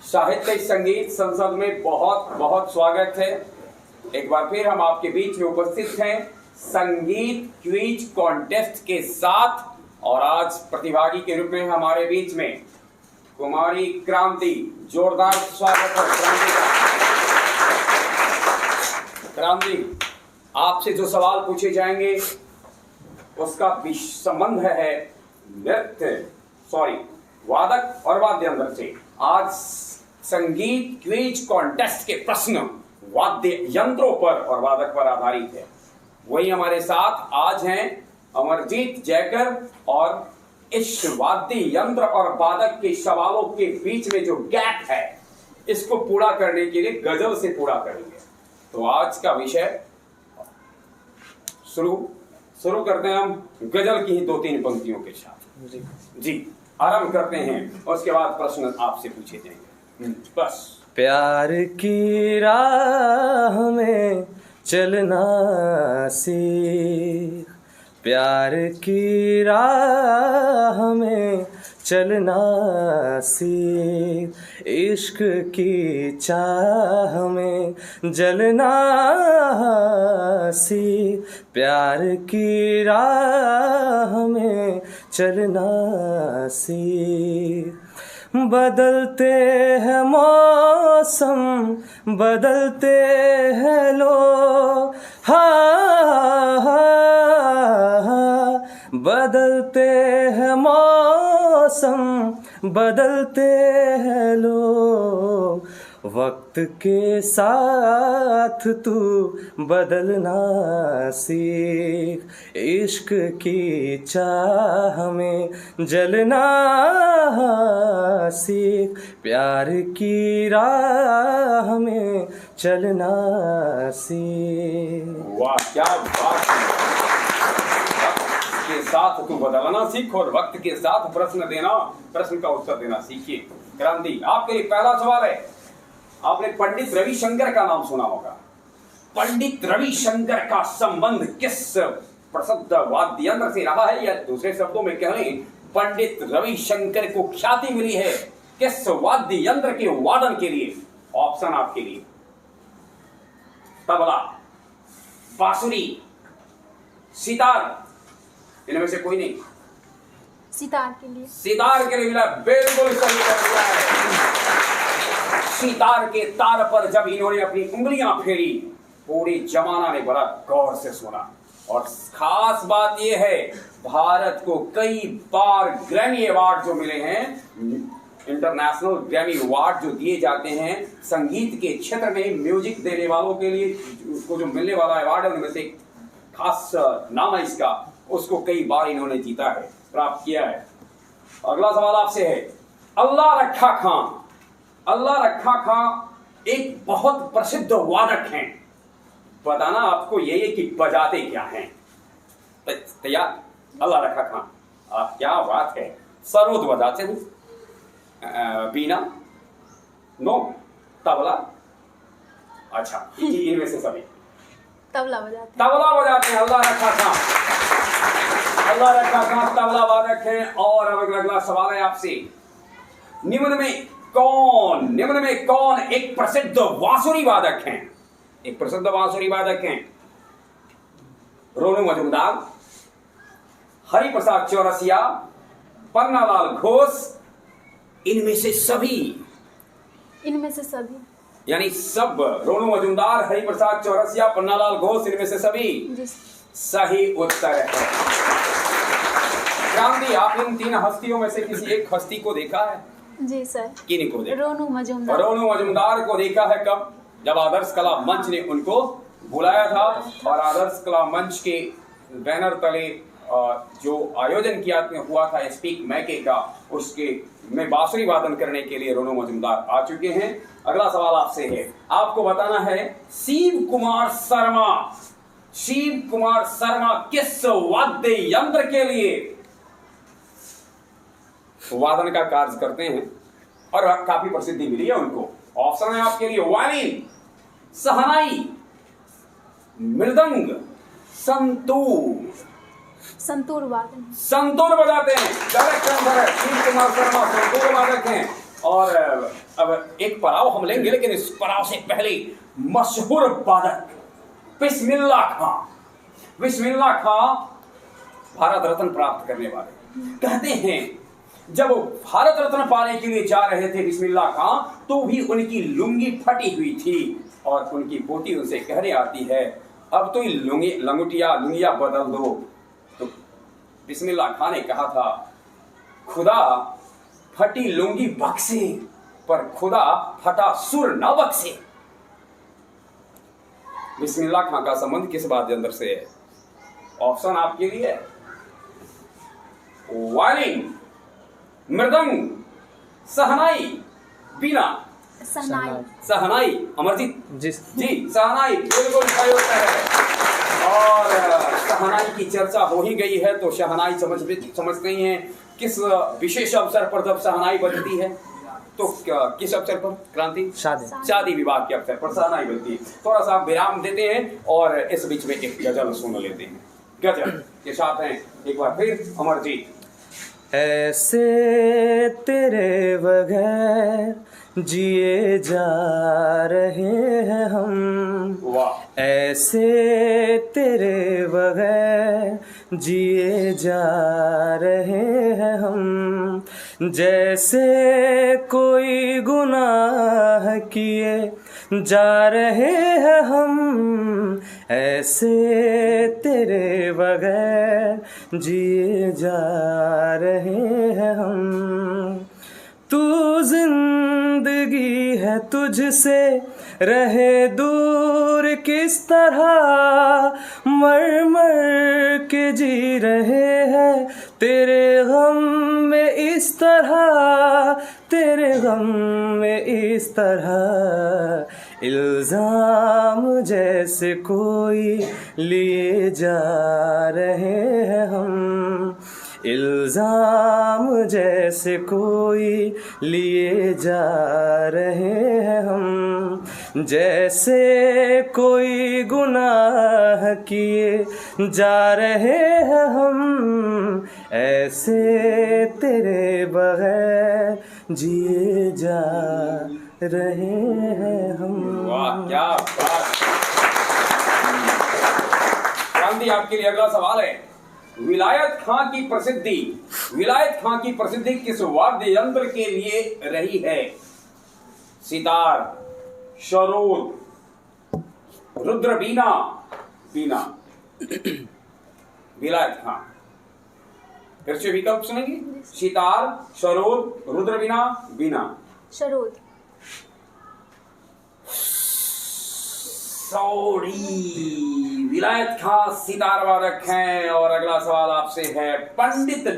साहित्य संगीत संसद में बहुत बहुत स्वागत है। एक बार फिर हम आपके बीच में उपस्थित हैं संगीत क्विज कॉन्टेस्ट के साथ, और आज प्रतिभागी के रूप में हमारे बीच में कुमारी क्रांति। जोरदार स्वागत है क्रांति का। क्रांति, आपसे जो सवाल पूछे जाएंगे उसका संबंध है वादक और वाद्य यंत्र से। आज संगीत क्विज कॉन्टेस्ट के प्रश्न वाद्य यंत्रों पर और वादक पर आधारित है। वही हमारे साथ आज हैं अमरजीत जयकर, और इस वाद्य यंत्र और वादक के सवालों के बीच में जो गैप है इसको पूरा करने के लिए गजल से पूरा करेंगे। तो आज का विषय शुरू करते हैं हम गजल की ही 2-3 पंक्तियों के साथ। जी आरंभ करते हैं, उसके बाद प्रश्न आपसे पूछे जाएंगे। बस। प्यार की राह में चलना सीख, प्यार की राह में चलना सीख, इश्क की चाह में जलना सीख, प्यार की राह में चलना सीख। बदलते हैं मौसम, बदलते हैं लोग, बदलते हैं मौसम, बदलते हैं लोग, वक्त के साथ तू बदलना सीख, इश्क की चाह में जलना सीख, प्यार की राह में चलना सीख। वाह, क्या बात है। वक्त के साथ तू बदलना सीख और वक्त के साथ प्रश्न का उत्तर देना सीखिए। क्रांति, आपके लिए पहला सवाल है। आपने पंडित रविशंकर का नाम सुना होगा। पंडित रविशंकर का संबंध किस प्रसिद्ध वाद्य यंत्र से रहा है, या दूसरे शब्दों में कह लें पंडित रविशंकर को ख्याति मिली है किस वाद्य यंत्र के वादन के लिए? ऑप्शन आपके लिए तबला, बांसुरी, सितार, इनमें से कोई नहीं। सितार के लिए। सितार के लिए मिला, बिल्कुल सही कर दिया है। सितार के तार पर जब इन्होंने अपनी उंगलियां फेरी, पूरी जमाना ने बड़ा गौर से सुना। और खास बात यह है, भारत को कई बार ग्रैमी अवार्ड जो मिले हैं, इंटरनेशनल ग्रैमी अवार्ड जो दिए जाते हैं संगीत के क्षेत्र में म्यूजिक देने वालों के लिए, उसको जो मिलने वाला अवार्ड है उनमें से खास नाम है इसका, उसको कई बार इन्होंने जीता है, प्राप्त किया है। अगला सवाल आपसे है। अल्लाह रखा खां, अल्लाह रखा खां एक बहुत प्रसिद्ध वादक हैं। बताना आपको ये कि बजाते क्या हैं। तैयार? अल्लाह रखा खां, क्या बात है। सरोद बजाते हो, बीना, नो, तबला, अच्छा इनमें से सभी तबला बजाते हैं। अल्लाह रखा खां, अल्लाह रखा खां तबला वादक हैं। और अब अगला सवाल है आपसे। निम्न में कौन एक प्रसिद्ध बांसुरी वादक हैं? एक प्रसिद्ध बांसुरी वादक हैं। रोनू मजूमदार, हरिप्रसाद चौरसिया, पन्नालाल घोष, इनमें से सभी यानी सब। रोनू मजूमदार, हरिप्रसाद चौरसिया, पन्नालाल घोष, इनमें से सभी सही उत्तर है। क्रांति, आप इन 3 हस्तियों में से किसी एक हस्ती को देखा है? जी सर। किन को देखा? रोनू मजूमदार। रोनू मजूमदार को देखा है कब? जब आदर्श कला मंच ने उनको बुलाया था, और आदर्श कला मंच के बैनर तले जो आयोजन किया हुआ था स्पीक मैके का, उसके में बांसुरी वादन करने के लिए रोनू मजूमदार आ चुके हैं। अगला सवाल आपसे है। आपको बताना है शिव कुमार शर्मा किस वाद्य यंत्र के लिए वादन का कार्य करते हैं और काफी प्रसिद्धि मिली है उनको। ऑप्शन है आपके लिए वायलिन, सहनाई, मृदंग, संतूर वादन। संतूर बजाते हैं। डायरेक्ट आंसर है, शिव कुमार शर्मा संतूर वादक हैं। और अब एक पड़ाव हम लेंगे, लेकिन इस पड़ाव से पहले मशहूर वादक बिस्मिल्ला खां। बिस्मिल्ला खां भारत रत्न प्राप्त करने वाले। कहते हैं जब वो भारत रत्न पाने के लिए जा रहे थे बिस्मिल्ला खां, तो भी उनकी लुंगी फटी हुई थी और उनकी पोती उनसे कहने आती है, अब तो ये लुंगिया बदल दो। तो बिस्मिल्ला खां ने कहा था, खुदा फटी लुंगी बख्शे पर खुदा फटा सुर न बख्शे। बिस्मिल्ला खां का संबंध किस वाद्य यंत्र से है? ऑप्शन आपके लिए है, वायलिन, मृदंग, सहनाई, बीना। सहनाई। सहनाई। अमरजीत जी सहनाई बिल्कुल सही होता है। और सहनाई की चर्चा हो ही गई है, तो शहनाई समझ गई हैं किस विशेष अवसर पर जब सहनाई बजती है, तो किस अवसर पर? क्रांति? शादी विवाह के अवसर पर सहनाई बजती है। थोड़ा सा विराम देते हैं और इस बीच में एक गजल सुन लेते हैं। गजल के साथ हैं एक बार फिर अमरजीत। ऐसे तेरे बगैर जिए जा रहे हैं हम, वाह। ऐसे तेरे बगैर जिए जा रहे हैं हम, जैसे कोई गुनाह किए जा रहे हैं हम, ऐसे तेरे बगैर जिए जा रहे हैं हम। तू जिंदगी है तुझसे रहे दूर किस तरह, मर मर के जी रहे हैं तेरे गम में इस तरह, तेरे गम में इस तरह। इल्जाम जैसे कोई लिए जा रहे हैं हम, इल्जाम जैसे कोई लिए जा रहे हैं हम, जैसे कोई गुनाह किए जा रहे हैं हम, ऐसे तेरे बगैर जिए जा रहे हैं हम। वाह क्या बात। क्रांति आपके लिए अगला सवाल है, विलायत खां की प्रसिद्धि किस वाद्य यंत्र के लिए रही है? सितार, सरोद, रुद्रवीणा, बीना। विलायत खां, फिर से विकल्प सुनेंगे। सितार, सरोद, रुद्रवीणा, बीना। सरोद। सॉरी, विलायत खां सितार वादक हैं। और अगला सवाल आपसे है, पंडित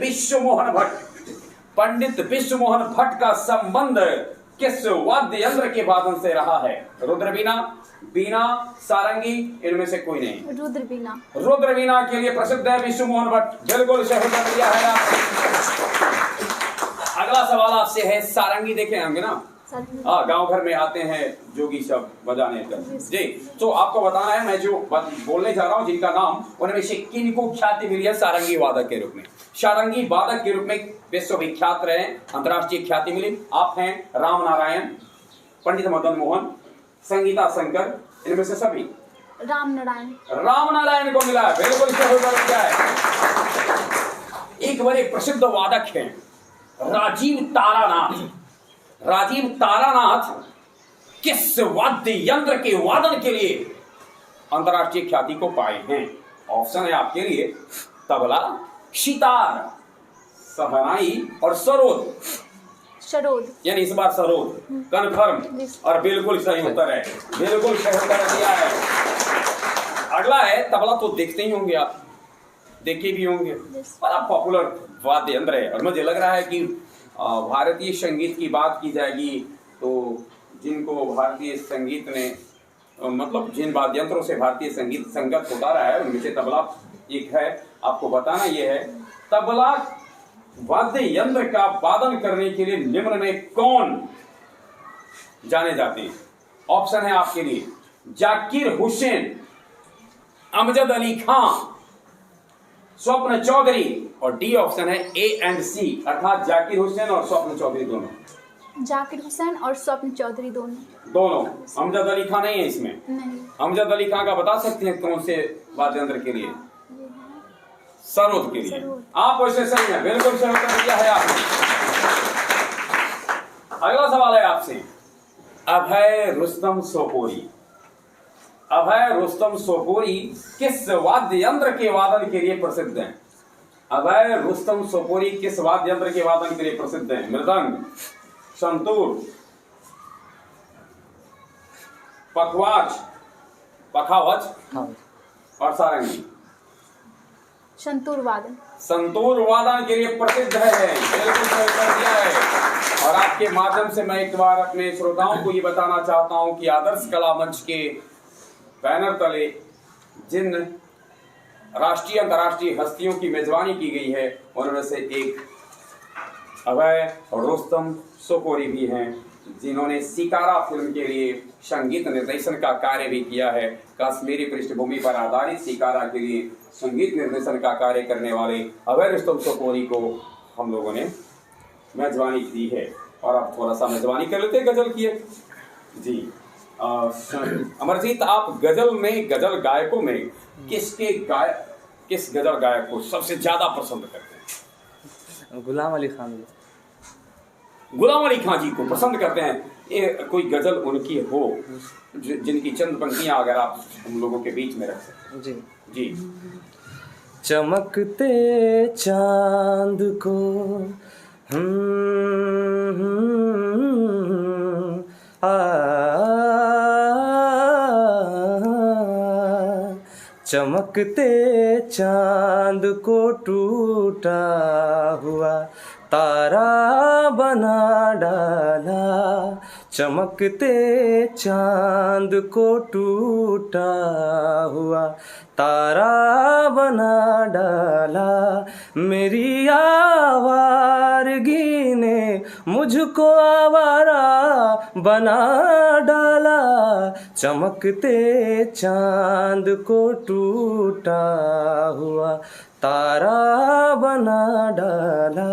विश्वमोहन भट्ट का संबंध किस वाद्य यंत्र के वादन से रहा है? रुद्रवीणा, बीना, सारंगी, इनमें से कोई नहीं। रुद्रवीणा। रुद्रवीणा के लिए प्रसिद्ध है विश्वमोहन भट्ट, बिल्कुल सही उत्तर दिया है आपने। अगला सवाल आपसे है, सारंगी देखे होंगे ना? हाँ, गांव घर में आते हैं जोगी सब बजाने का जी। तो आपको बताना है, मैं जो बोलने जा रहा हूँ जिनका नाम, उनमें से किनको ख्याति मिली है सारंगी वादक के रूप में? सारंगी वादक के रूप में विश्वविख्यात रहे, अंतर्राष्ट्रीय ख्याति मिली। आप हैं राम नारायण, पंडित मदन मोहन, संगीता शंकर, इनमें से सभी? राम नारायण को मिला है, बिल्कुल सही उत्तर है। एक बड़े प्रसिद्ध वादक हैं राजीव तारानाथ किस वाद्य यंत्र के वादन के लिए अंतर्राष्ट्रीय ख्याति को पाए हैं? ऑप्शन है आपके लिए, तबला, सितार, सहनाई और सरोद। यानी इस बार सरोद कन्फर्म, और बिल्कुल सही उत्तर है, बिल्कुल सही उत्तर दिया है। अगला है, तबला तो देखते ही होंगे आप, देखे भी होंगे, बड़ा पॉपुलर वाद्य यंत्र है। और मुझे लग रहा है कि भारतीय संगीत की बात की जाएगी तो जिनको भारतीय संगीत ने मतलब जिन वाद्य यंत्रों से भारतीय संगीत संगत होता रहा है, उनमें से तबला एक है। आपको बताना यह है, तबला वाद्य यंत्र का वादन करने के लिए निम्न में कौन जाने जाते हैं? ऑप्शन है आपके लिए, जाकिर हुसैन, अमजद अली खां, स्वप्न चौधरी, और डी ऑप्शन है ए एंड सी, अर्थात जाकिर हुसैन और स्वप्न चौधरी दोनों। जाकिर हुसैन और स्वप्न चौधरी दोनों। दोनों। अमजद अली खान नहीं है इसमें? नहीं। अमजद अली खान का बता सकते हैं कौन से वाद्य यंत्र के लिए? सरोद के लिए। सरोद। आप वैसे सही है, बिल्कुल सही उत्तर दिया है आपने। अगला सवाल है आपसे। अभय रुस्तम सोपोरी। अभय रुस्तम सोपोरी किस वाद्य यंत्र के वादन के लिए प्रसिद्ध हैं? अभय रुस्तम सोपोरी किस वाद्य यंत्र के वादन के लिए प्रसिद्ध हैं? मृदंग, संतूर, पखवाज, पखावज और सारंगी। संतूर वादन। संतूर वादन के लिए प्रसिद्ध है, बिल्कुल सही उत्तर दिया है। और आपके माध्यम से मैं एक बार अपने श्रोताओं को ये बताना चाहता हूं कि आदर्श कला मंच के बैनर तले जिन राष्ट्रीय अंतर्राष्ट्रीय हस्तियों की मेजबानी की गई है उनमें से एक अभय रुस्तम सोपोरी भी हैं, जिन्होंने सिकारा फिल्म के लिए संगीत निर्देशन का कार्य भी किया है। कश्मीरी पृष्ठभूमि पर आधारित सिकारा के लिए संगीत निर्देशन का कार्य करने वाले अभय रुस्तम सोपोरी को हम लोगों ने मेजबानी की है। और आप थोड़ा सा मेजबानी कर लेते गजल की है जी। अमरजीत, आप गजल में, गजल गायकों में किस गजल गायक को सबसे ज्यादा पसंद करते हैं? गुलाम अली खान जी। गुलाम अली खान जी को पसंद करते हैं। ये कोई गजल उनकी हो जिनकी चंद पंक्तियां अगर आप हम लोगों के बीच में रख सकते? जी जी। चमकते चांद को चमकते चांद को टूटा हुआ तारा बना डाला, चमकते चांद को टूटा हुआ तारा बना डाला, मेरी आवारगी ने मुझको आवारा बना डाला, चमकते चांद को टूटा हुआ तारा बना डाला।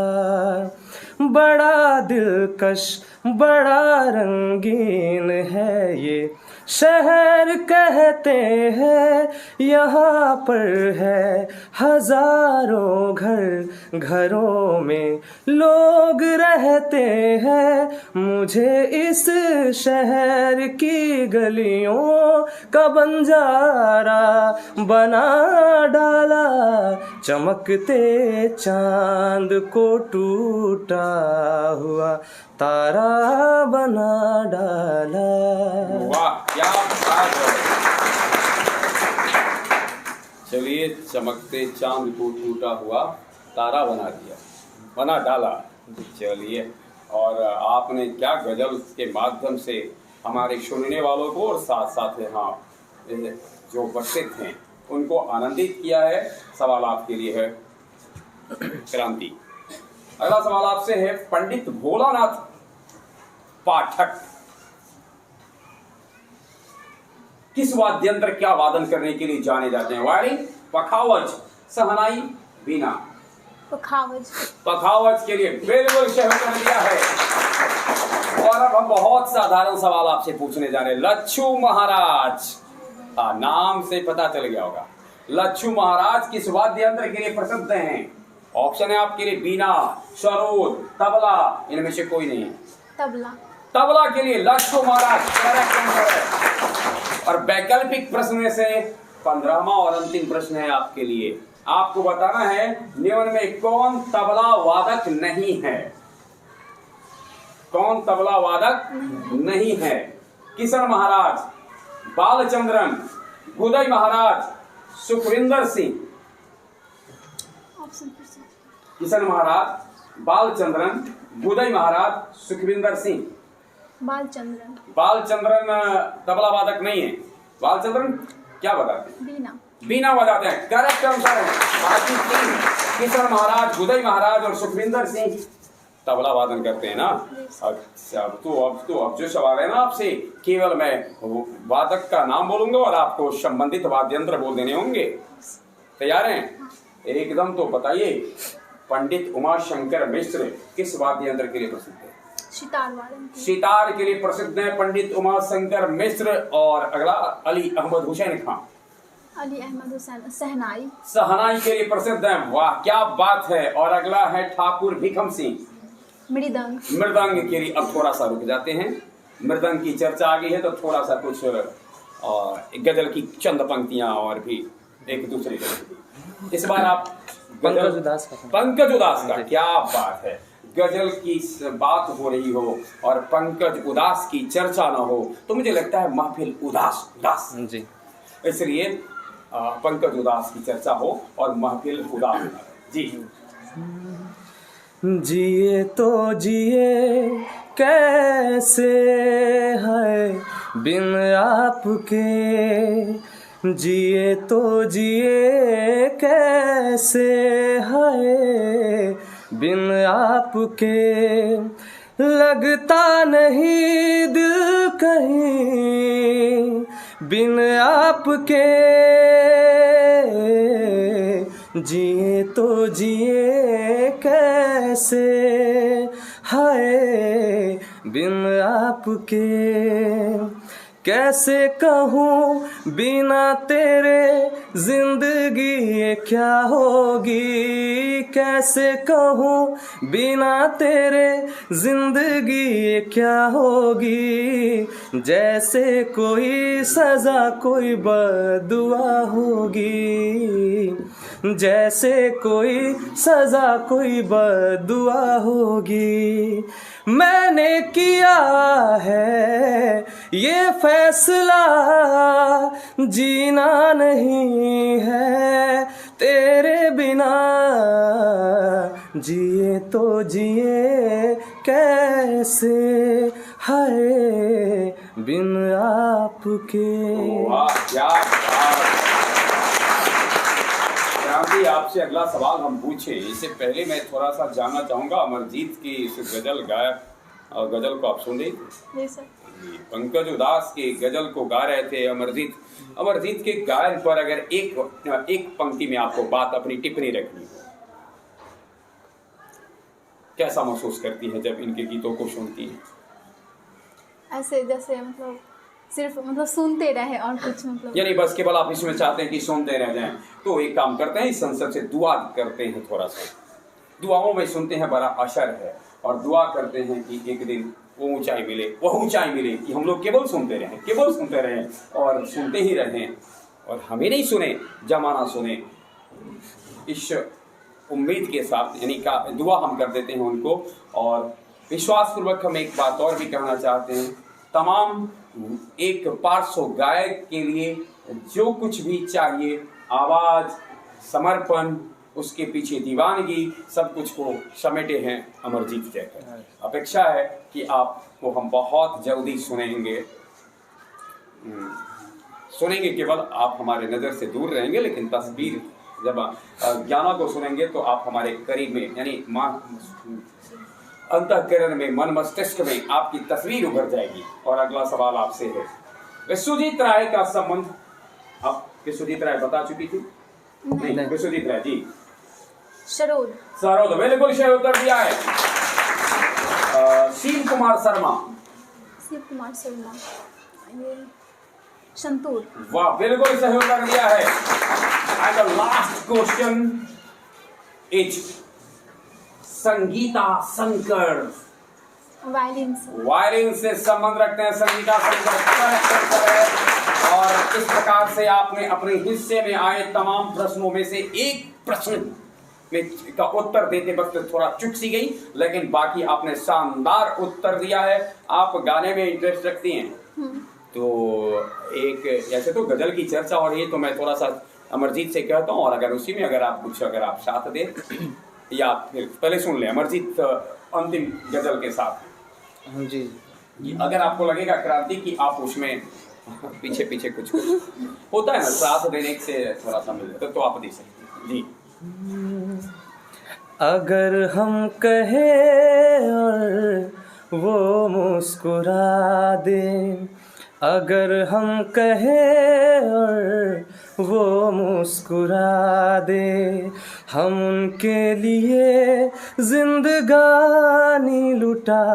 बड़ा दिलकश बड़ा रंगीन है ये शहर कहते हैं, यहाँ पर है हजारों घर, घरों में लोग रहते हैं, मुझे इस शहर की गलियों का बंजारा बना डाला, चमकते चांद को टूटा हुआ तारा बना डाला। वाह, क्या बात है। चलिए, चमकते चांद को टूटा हुआ तारा बना डाला। चलिए, और आपने क्या गजल के माध्यम से हमारे सुनने वालों को और साथ साथ यहाँ जो उपस्थित हैं उनको आनंदित किया है। सवाल आपके लिए है क्रांति। अगला सवाल आपसे है, पंडित भोलानाथ पाठक किस वाद्यंत्र क्या वादन करने के लिए जाने जाते हैं? वायलिन, पखावज, सहनाई, बीना। पखावज के लिए बिल्कुल सही उत्तर दिया है। और अब हम बहुत साधारण सवाल आपसे पूछने जा रहे हैं। लच्छू महाराज, नाम से पता चल गया होगा, लच्छू महाराज किस वाद्य यंत्र के लिए प्रसिद्ध हैं? ऑप्शन है आपके लिए बीना, सरोद, तबला, इनमें से कोई नहीं है। तबला के लिए लच्छू महाराज करेक्ट आंसर है। और वैकल्पिक प्रश्न में से 15वां और अंतिम प्रश्न है आपके लिए। आपको बताना है निम्न में कौन तबला वादक नहीं है? कौन तबला वादक नहीं है? किशन महाराज, बालचंद्रन, गुदई महाराज, सुखविंदर सिंह। किशन महाराज, बालचंद्रन, गुदई महाराज, सुखविंदर सिंह। बालचंद्रन तबला वादक नहीं है। बालचंद्रन क्या बताते हैं? बीना बजाते हैं। करेक्ट आंसर है। बाकी तीन, किशन महाराज, गुदई महाराज और सुखविंदर सिंह तबला वादन करते हैं ना। अच्छा, अब जो सवाल है ना आपसे, केवल मैं वादक का नाम बोलूंगा और आपको संबंधित वाद्य यंत्र बोल देने होंगे। तैयार हैं? एकदम। तो बताइए, पंडित उमा शंकर मिश्र किस वाद्य यंत्र के लिए प्रसिद्ध है? सितार वादन के लिए सितार के लिए प्रसिद्ध हैं पंडित उमा शंकर मिश्र। और अगला अली अहमद हुसैन खां। अली अहमद हुसैन सहनाई। सहनाई के लिए प्रसिद्ध हैं। वाह क्या बात है। और अगला है ठाकुर भिखम सिंह। मृदंग। मृदंग के लिए अब थोड़ा सा रुक जाते हैं। मृदंग की चर्चा आ गई है तो थोड़ा सा कुछ गजल की चंद पंक्तियां और भी एक दूसरे गजल। इस बार आप पंकज उदास का। पंकज उदास का, क्या बात है। गजल की बात हो रही हो और पंकज उदास की चर्चा ना हो तो मुझे लगता है महफिल उदास उदास जी। इसलिए पंकज उदास की चर्चा हो और महफिल उदास जी। जिए तो जिए कैसे है बिन आपके, जिए तो जिए कैसे है बिन आपके, लगता नहीं दिल कहीं बिन आपके, जिए तो जिए कैसे हाय बिन आपके, कैसे कहूँ बिना तेरे जिंदगी ये क्या होगी, कैसे कहूँ बिना तेरे जिंदगी ये क्या होगी, जैसे कोई सजा कोई बदुआ होगी, जैसे कोई सजा कोई बदुआ होगी। मैंने किया है ये फैसला जीना नहीं है तेरे बिना, जिए तो जिए कैसे हाय बिन आपके। वाह क्या बात। क्रांति आपसे अगला सवाल हम पूछे इससे पहले मैं थोड़ा सा जानना चाहूंगा अमरजीत की इस गजल गायक और गजल को आप सुन रही जी सर। पंकज उदास के गजल को गा रहे थे अमरजीत। अमरजीत के गायन पर अगर एक पंक्ति में आपको बात अपनी टिप्पणी रखनी हो, कैसा महसूस करती है जब इनके गीतों को सुनती है? ऐसे जैसे मतलब सिर्फ मतलब सुनते रहे और कुछ मतलब यानी बस केवल आप इसमें चाहते हैं कि सुनते रह जाएं। तो एक काम करते हैं इस संसद से दुआ करते हैं, थोड़ा सा दुआओं में सुनते हैं बड़ा असर है और दुआ करते हैं कि एक दिन वो ऊंचाई मिले, वो ऊंचाई मिले कि हम लोग केवल सुनते रहें और सुनते ही रहें और हमें नहीं सुने जमाना सुने। इस उम्मीद के साथ यानी का दुआ हम कर देते हैं उनको और विश्वासपूर्वक हम एक बात और भी कहना चाहते हैं, तमाम एक पार्श्व गायक के लिए जो कुछ भी चाहिए, आवाज, समर्पण, उसके पीछे दीवानगी, सब कुछ को समेटे हैं अमरजीत जयकर। अपेक्षा है कि आपको हम बहुत जल्दी सुनेंगे। केवल आप हमारे नज़र से दूर रहेंगे लेकिन तस्वीर जब गाना को सुनेंगे तो आप हमारे करीब में यानी अंतःकरण में, मन मस्तिष्क में आपकी तस्वीर उभर जाएगी। और अगला सवाल आपसे है, विश्वजीत राय का संबंध, आप विश्वजीत राय बता चुकी थी? नहीं। विश्वजीत राय जी सरोद बिल्कुल सही उत्तर दिया है। शिव कुमार शर्मा ये संतूर। वाह बिल्कुल सही उत्तर दिया है। And the last question is Sangeeta Shankar. Violin से संबंध रखते हैं संगीता शंकर। और इस प्रकार से आपने अपने हिस्से में आए तमाम प्रश्नों में से एक प्रश्न में का उत्तर देते वक्त थोड़ा चूक सी गई, लेकिन बाकी आपने शानदार उत्तर दिया है। आप गाने में इंटरेस्ट रखती हैं तो एक ऐसे तो गजल की चर्चा हो रही है तो मैं थोड़ा सा अमरजीत से कहता हूँ और अगर उसी में अगर आप साथ दें या फिर पहले सुन लें अमरजीत अंतिम गजल के साथ जी। अगर आपको लगेगा क्रांति कि आप उसमें पीछे पीछे कुछ होता है ना, साथ देने से थोड़ा सा मिल जाता तो आप दे सकते जी। अगर हम कहें और वो मुस्कुरा दे, अगर हम कहें और वो मुस्कुरा दे, हम उनके लिए जिंदगानी लुटा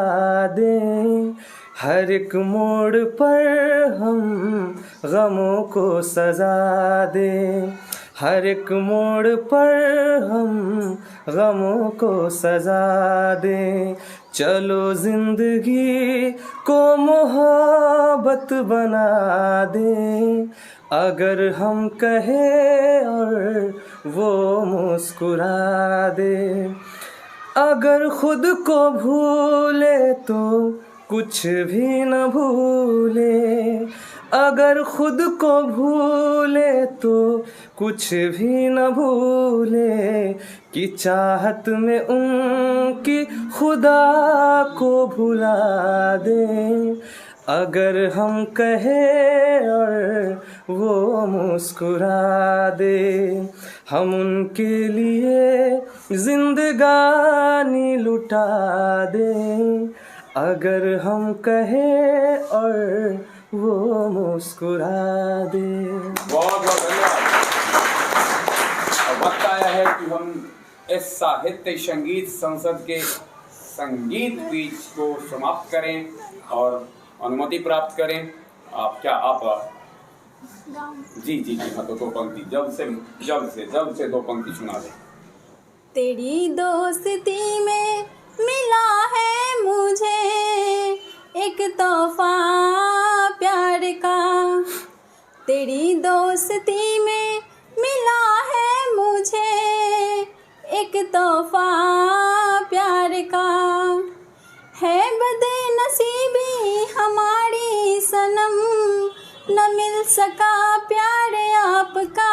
दें। हर एक मोड़ पर हम गमों को सजा दें, हर एक मोड़ पर हम गमों को सजा दें। चलो जिंदगी को मोहब्बत बना दें, अगर हम कहें और वो मुस्कुरा दे। अगर खुद को भूले तो कुछ भी न भूले, अगर खुद को भूले तो कुछ भी न भूले, कि चाहत में उनकी खुदा को भुला दें। अगर हम कहें और वो मुस्कुरा दे, हम उनके लिए जिंदगानी लुटा दें। अगर हम कहें और वो मुस्कुरा दे। बहुत बहुत धन्यवाद। अब वक्त आया है कि हम इस साहित्य संगीत संसद के संगीत बीच को समाप्त करें और अनुमति प्राप्त करें। आप जी जी जी हाँ, तो दो पंक्ति जल्द से दो पंक्ति सुना दें। तेरी दोस्ती में मिला है मुझे एक तोहफा प्यार का, तेरी दोस्ती में मिला है मुझे एक तोहफा प्यार का। है बदनसीबी हमारी सनम, न मिल सका प्यार आपका।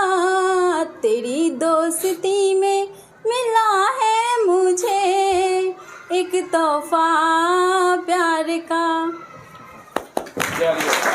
तेरी दोस्ती में मिला है मुझे एक तोहफा प्यार का। चलिए।